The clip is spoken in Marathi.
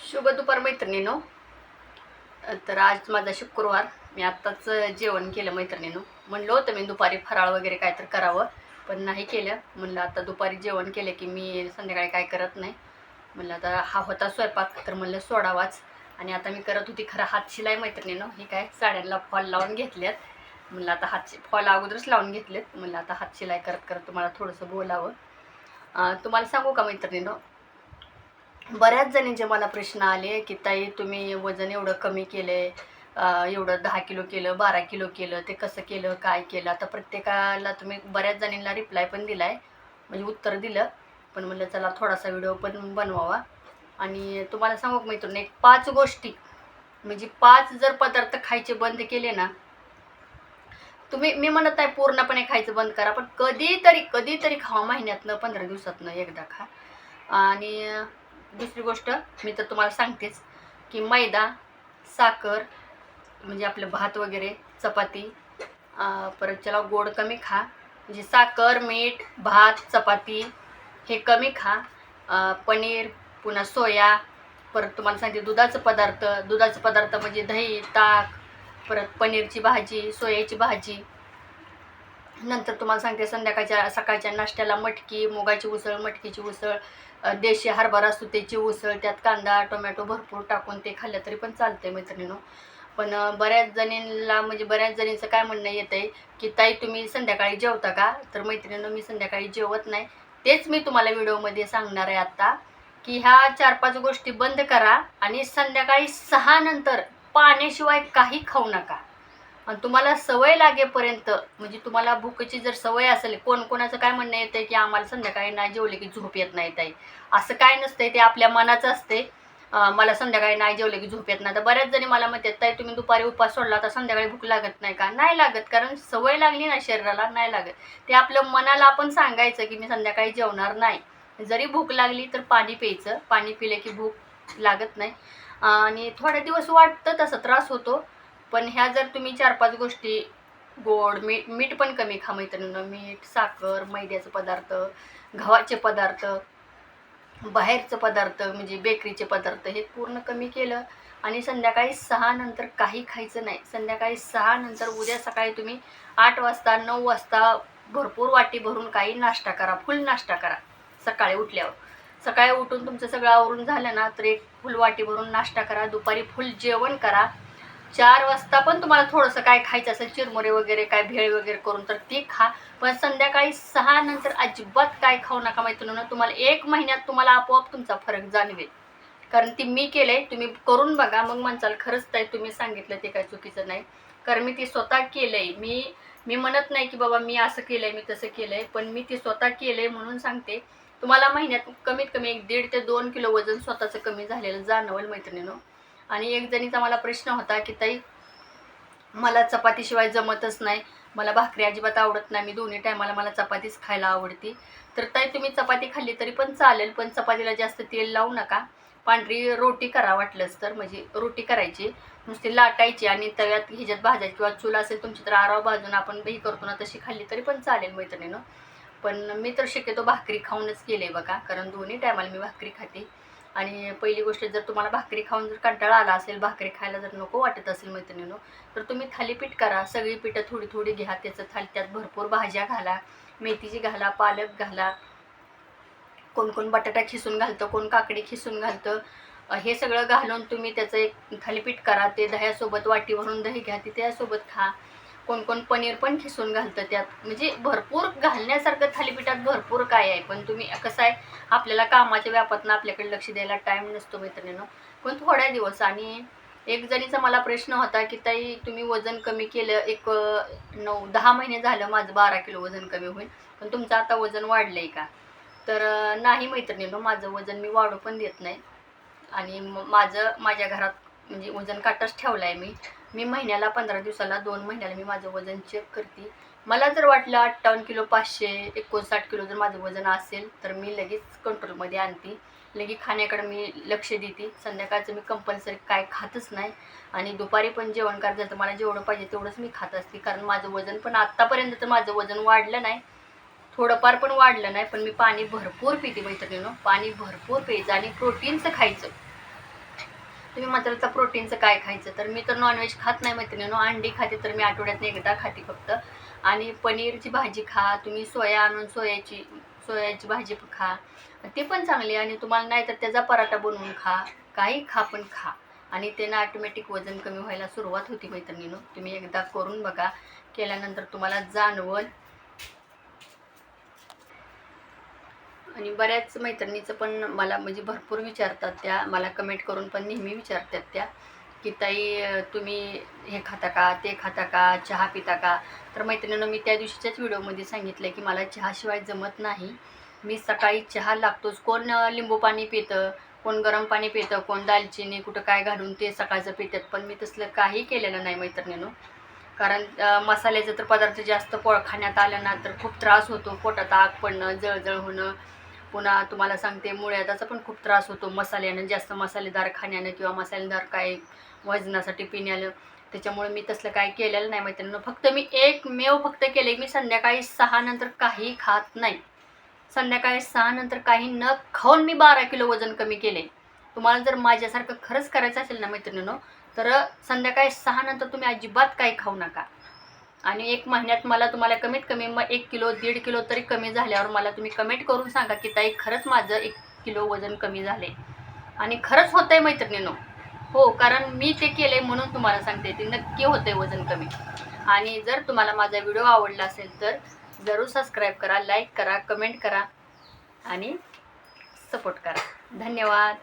शुभ दुपार मैत्रिणीनो. तर आज माझा शुक्रवार. मी आत्ताच जेवण केलं मैत्रिणीनो. म्हणलं होतं मी दुपारी फराळ वगैरे काय तर करावं, पण नाही केलं. म्हणलं आता दुपारी जेवण केलं की मी संध्याकाळी काय करत नाही. म्हणलं आता हा होता स्वयंपाक तर म्हणलं सोडावाच. आणि आता मी करत होती खरं हातशिलाई मैत्रिणीनो. ही काय साड्यांना फॉल लावून घेतल्यात. म्हणलं आता फॉल अगोदरच लावून घेतलेत. म्हणलं आता हातशिलाई करत करत तुम्हाला थोडंसं बोलावं. तुम्हाला सांगू का मैत्रिणीनो, बऱ्याच जणींचे मला प्रश्न आले की ताई तुम्ही वजन एवढं कमी केलं आहे, एवढं 10 किलो केलं, 12 किलो केलं, ते कसं केलं, काय केलं. आता प्रत्येकाला तुम्ही बऱ्याच जणींना रिप्लाय पण दिला आहे, म्हणजे उत्तर दिलं. पण म्हणलं चला थोडासा व्हिडिओ पण बनवावा. आणि तुम्हाला सांगू मैत्रिणी, एक 5 गोष्टी, म्हणजे 5 जर पदार्थ खायचे बंद केले ना, तुम्ही, मी म्हणत आहे पूर्णपणे खायचं बंद करा, पण कधीतरी खावा. महिन्यातनं 15 दिवसातनं एकदा खा. आणि दुसरी गोष्ट मी तर तुम्हाला सांगतेच की मैदा, साखर, म्हणजे आपलं भात वगैरे, चपाती, परत चला गोड कमी खा. म्हणजे साखर, मीठ, भात, चपाती हे कमी खा. पनीर, पुन्हा सोया, परत तुम्हाला सांगते दुधाचं पदार्थ म्हणजे दही, ताक, परत पनीरची भाजी, सोयाची भाजी. नंतर तुम्हाला सांगते सकाळच्या नाश्त्याला मटकी, मुगाची उसळ, मटकीची उसळ, देशी हरभरा सुतेची उसळ, त्यात कांदा टोमॅटो भरपूर टाकून ते खाल्लं तरी पण चालतंय मैत्रिणीनो. पण बऱ्याच जणींचं काय म्हणणं येतं आहे की ताई तुम्ही संध्याकाळी जेवता का? तर मैत्रिणीनो, मी संध्याकाळी जेवत नाही. तेच मी तुम्हाला व्हिडिओमध्ये सांगणार आहे आत्ता, की ह्या 4-5 गोष्टी बंद करा आणि संध्याकाळी 6 नंतर पाण्याशिवाय काही खाऊ नका. आणि तुम्हाला सवय लागेपर्यंत, म्हणजे तुम्हाला भूकेची जर सवय असेल, कोणाचं काय म्हणणं येतं की आम्हाला संध्याकाळी नाही जेवले की झोप येत नाही ताई. असं काय नसतंय, ते आपल्या मनाचं असते. मला संध्याकाळी नाही जेवले की झोप येत नाही. तर बऱ्याच जणी मला म्हणतात ताई तुम्ही दुपारी उपवास सोडला तर संध्याकाळी भूक लागत नाही का? नाही लागत, कारण सवय लागली ना शरीराला, नाही लागत. ते आपल्या मनाला आपण सांगायचं की मी संध्याकाळी जेवणार नाही. जरी भूक लागली तर पाणी प्यायचं. पाणी पिले की भूक लागत नाही. आणि थोडे दिवस वाटतं, तसा त्रास होतो. पण ह्या जर तुम्ही 4-5 गोष्टी, गोड, मीठ पण कमी खा मैत्रिणींनो. मीठ, साखर, मैद्याचे पदार्थ, गव्हाचे पदार्थ, बाहेरचं पदार्थ म्हणजे बेकरीचे पदार्थ हे पूर्ण कमी केलं. आणि संध्याकाळी 6 नंतर काही खायचं नाही. संध्याकाळी 6 नंतर उद्या सकाळी तुम्ही 8 वाजता 9 वाजता भरपूर वाटी भरून काही नाश्ता करा, फुल नाश्ता करा. सकाळी उठल्यावर, सकाळी उठून तुमचं सगळं आवरून झालं ना तर एक फुल वाटी भरून नाश्ता करा. दुपारी फुल जेवण करा. 4 वाजता पण तुम्हाला थोडंसं काय खायचं असेल, चिरमुरे वगैरे काय भेळ वगैरे करून, तर ती खा. पण संध्याकाळी 6 नंतर अजिबात काय खाऊ नका मैत्रिणींनो. तुम्हाला 1 महिन्यात तुम्हाला आपोआप तुमचा फरक जाणवेल. कारण ती मी केलंय, तुम्ही करून बघा, मग म्हणचाल खरंच ताई तुम्ही सांगितलं ते काय चुकीचं नाही. कारण मी ती स्वतः केलंय. मी म्हणत नाही की बाबा मी असं केलंय, मी तसं केलंय, पण मी ती स्वतः केलंय म्हणून सांगते. तुम्हाला महिन्यात कमीत कमी 1.5 ते 2 किलो वजन स्वतःचं कमी झालेलं जाणवेल मैत्रिणींनो. आणि एक जणीचा मला प्रश्न होता की ताई मला चपातीशिवाय जमतच नाही, मला भाकरी अजिबात आवडत नाही, मी दोन्ही टायमाला मला चपातीच खायला आवडती. तर ताई तुम्ही चपाती खाल्ली तरी पण चालेल, पण चपातीला जास्त तेल लावू नका. पांढरी रोटी करा वाटलंच तर, म्हणजे रोटी करायची, नुसती लाटायची आणि तव्यात ह्याच्यात भाजायची, किंवा चूल असेल तुमची तर आराव भाजून आपण दही करतो ना तशी खाल्ली तरी पण चालेल मैत्रिणीनं. पण मी तर शक्यतो भाकरी खाऊनच केले बघा, कारण दोन्ही टायमाला मी भाकरी खाते. आणि पहिली गोष्ट, जर तुम्हाला भाकरी खाऊन जर कंटाळा आला असेल, भाकरी खायला जर नको वाटत असेल मैत्रिणींनो, तर तुम्ही थालीपीठ करा. सगळी पिठं थोडी थोडी घ्या, त्यात भरपूर भाज्या घाला, मेथीची घाला, पालक घाला, कोण बटाटा खिसून घालतं, कोण काकडी खिसून घालतं. हे सगळं घालून तुम्ही त्याचं एक थालीपीठ करा. ते दह्यासोबत वाटी भरून दही घ्या, ते त्यासोबत खा. कोण पनीर पण खिसून घालतं त्यात. म्हणजे भरपूर घालण्यासारखं थालीपीठात भरपूर काय आहे. पण तुम्ही कसं आहे, आपल्याला कामाच्या व्यापातनं आपल्याकडे लक्ष द्यायला टाईम नसतो मैत्रिणींनो. पण थोड्या दिवस. आणि एक जणीचा मला प्रश्न होता की ताई तुम्ही वजन कमी केलं, एक 9-10 महिने झालं माझं 12 किलो वजन कमी होईल, पण तुमचं आता वजन वाढलं आहे का? तर नाही मैत्रिणींनो, माझं वजन मी वाढू पण देत नाही. आणि माझ्या घरात म्हणजे वजन काटाच ठेवला आहे मी महिन्याला 15 दिवसाला 2 महिन्याला मी माझं वजन चेक करते. मला जर वाटलं 58 किलो 500 59 किलो जर माझं वजन असेल तर मी लगेच कंट्रोलमध्ये आणते. लगेच खाण्याकडे मी लक्ष देते. संध्याकाळचं मी कंपल्सरी काय खातच नाही. आणि दुपारी पण जेवण करायचं तर मला जेवढं पाहिजे तेवढंच मी खात असते. कारण माझं वजन पण आत्तापर्यंत तर माझं वजन वाढलं नाही, थोडंफार पण वाढलं नाही. पण मी पाणी भरपूर पिते मैत्रिणींनो. पाणी भरपूर प्यायचं आणि प्रोटीनचं खायचं. तुम्ही मात्र प्रोटीनचं काय खायचं, तर मी तर नॉनव्हेज खात नाही मैत्रिणींनो. अंडी खाते, तर मी आठवड्यातून एकदा खाते फक्त. आणि पनीरची भाजी खा तुम्ही, सोया आणून सोयाची भाजी खा, ते पण चांगली. आणि तुम्हाला नाही तर त्याचा पराठा बनवून खा, काही खा पण खा. आणि त्यानं ऑटोमॅटिक वजन कमी व्हायला सुरुवात होती मैत्रिणींनो. तुम्ही एकदा करून बघा, केल्यानंतर तुम्हाला जाणवल. आणि बऱ्याच मैत्रिणीचं पण मला म्हणजे भरपूर विचारतात, त्या मला कमेंट करून पण नेहमी विचारतात त्या, की ताई तुम्ही हे खाता का, ते खाता का, चहा पिता का. तर मैत्रिणींनो, मी त्या दिवशीच्याच व्हिडिओमध्ये सांगितलं की मला चहाशिवाय जमत नाही. मी सकाळी चहा लागतोच. कोण लिंबू पाणी पितं, कोण गरम पाणी पितं, कोण दालचिनी कुठं काय घालून ते सकाळचं पितात. पण मी तसलं काही केलेलं नाही मैत्रिणींनो. कारण मसाल्याचं तर पदार्थ जास्त खाण्यात आलं ना तर खूप त्रास होतो. पोटात आग पडणं, जळजळ होणं. पुन्हा तुम्हाला सांगते, मुळ्याचा पण खूप त्रास होतो मसाल्यानं, जास्त मसालेदार खाण्यानं किंवा मसालेदार काय वजनासाठी पिण्यानं. त्याच्यामुळे मी तसलं काय केलेलं नाही मैत्रिणींनो. फक्त मी एकमेव फक्त केले, मी संध्याकाळी 6 नंतर काही खात नाही. संध्याकाळी 6 नंतर काही न खाऊन मी 12 किलो वजन कमी केले. तुम्हाला जर माझ्यासारखं खरंच करायचं असेल ना मैत्रिणींनो, तर संध्याकाळी 6 नंतर तुम्ही अजिबात काही खाऊ नका. आणि 1 महिन्यात मला तुम्हाला कमीत कमी मग 1 किलो 1.5 किलो तरी कमी झाल्यावर मला तुम्ही कमेंट करून सांगा की ताई खरंच माझं 1 किलो वजन कमी झाले. आणि खरंच होतंय मैत्रिणींनो. हो, कारण मी ते केलंय म्हणून तुम्हाला सांगते, ते नक्की होतंय वजन कमी. आणि जर तुम्हाला माझा व्हिडिओ आवडला असेल तर जरूर सबस्क्राईब करा, लाईक करा, कमेंट करा आणि सपोर्ट करा. धन्यवाद.